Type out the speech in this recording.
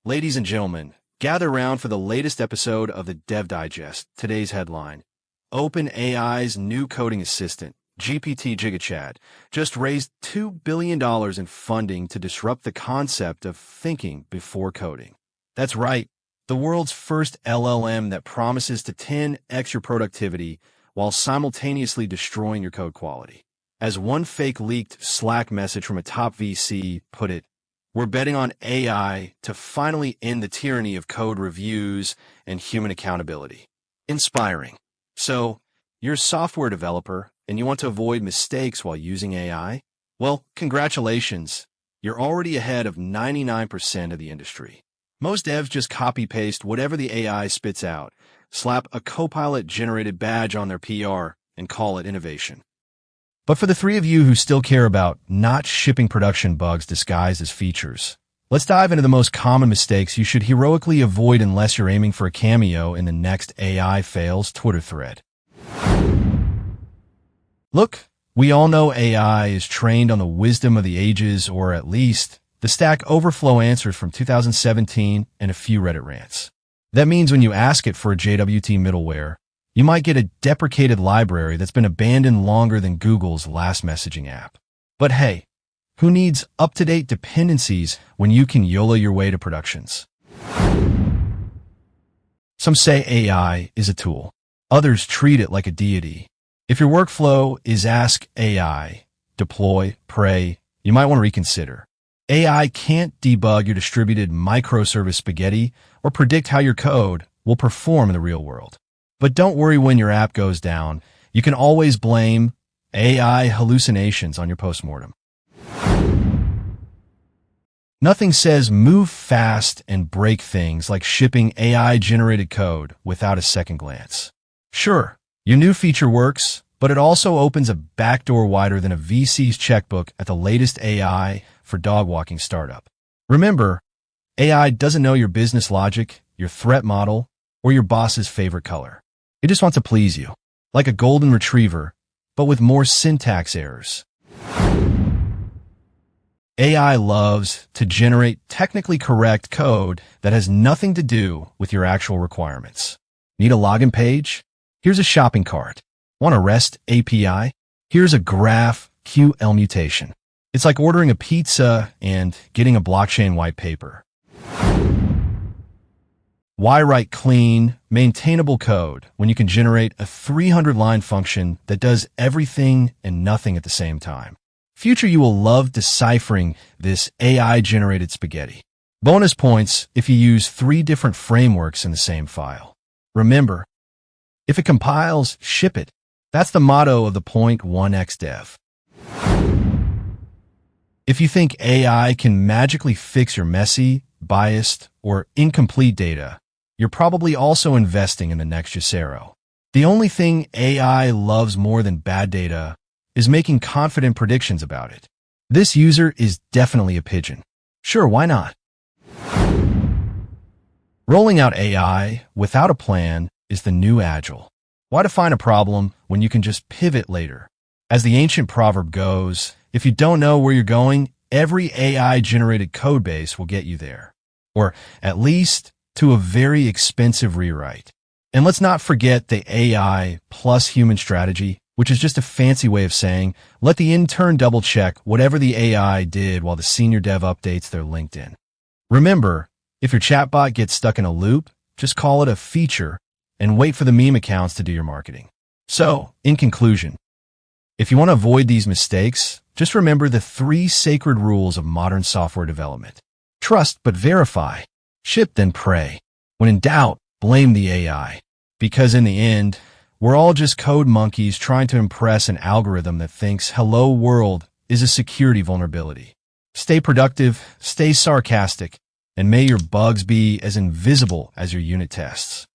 Ladies and gentlemen, gather round for the latest episode of the Dev Digest. Today's headline: OpenAI's new coding assistant, GPT gigachad, just raised $2 billion in funding to disrupt the concept of thinking before coding. That's right, the world's first LLM that promises to 10x your productivity while simultaneously destroying your code quality. As one fake leaked Slack message from a top VC put it, "We're betting on AI to finally end the tyranny of code reviews and human accountability." Inspiring. So, you're a software developer and you want to avoid mistakes while using AI? Well, congratulations. You're already ahead of 99% of the industry. Most devs just copy-paste whatever the AI spits out, slap a Copilot-generated badge on their PR, and call it innovation. But for the three of you who still care about not shipping production bugs disguised as features, let's dive into the most common mistakes you should heroically avoid unless you're aiming for a cameo in the next AI fails Twitter thread. Look, we all know AI is trained on the wisdom of the ages, or at least the Stack Overflow answers from 2017 and a few Reddit rants. That means when you ask it for a JWT middleware, you might get a deprecated library that's been abandoned longer than Google's last messaging app. But hey, who needs up-to-date dependencies when you can YOLO your way to productions? Some say AI is a tool. Others treat it like a deity. If your workflow is ask AI, deploy, pray, you might want to reconsider. AI can't debug your distributed microservice spaghetti or predict how your code will perform in the real world. But don't worry when your app goes down. You can always blame AI hallucinations on your postmortem. Nothing says move fast and break things like shipping AI-generated code without a second glance. Sure, your new feature works, but it also opens a backdoor wider than a VC's checkbook at the latest AI for dog-walking startup. Remember, AI doesn't know your business logic, your threat model, or your boss's favorite color. It just wants to please you, like a golden retriever, but with more syntax errors. AI loves to generate technically correct code that has nothing to do with your actual requirements. Need a login page? Here's a shopping cart. Want a REST API? Here's a GraphQL mutation. It's like ordering a pizza and getting a blockchain white paper. Why write clean, maintainable code when you can generate a 300-line function that does everything and nothing at the same time? Future you will love deciphering this AI-generated spaghetti. Bonus points if you use 3 different frameworks in the same file. Remember, if it compiles, ship it. That's the motto of the 0.1x dev. If you think AI can magically fix your messy, biased, or incomplete data, you're probably also investing in the next Jacero. The only thing AI loves more than bad data is making confident predictions about it. This user is definitely a pigeon. Sure, why not? Rolling out AI without a plan is the new agile. Why define a problem when you can just pivot later? As the ancient proverb goes, if you don't know where you're going, every AI-generated code base will get you there. Or at least to a very expensive rewrite. And let's not forget the AI plus human strategy, which is just a fancy way of saying, let the intern double-check whatever the AI did while the senior dev updates their LinkedIn. Remember, if your chatbot gets stuck in a loop, just call it a feature and wait for the meme accounts to do your marketing. So, in conclusion, if you want to avoid these mistakes, just remember the 3 sacred rules of modern software development. Trust but verify. Ship then pray. When in doubt, blame the AI. Because in the end, we're all just code monkeys trying to impress an algorithm that thinks hello world is a security vulnerability. Stay productive, stay sarcastic, and may your bugs be as invisible as your unit tests.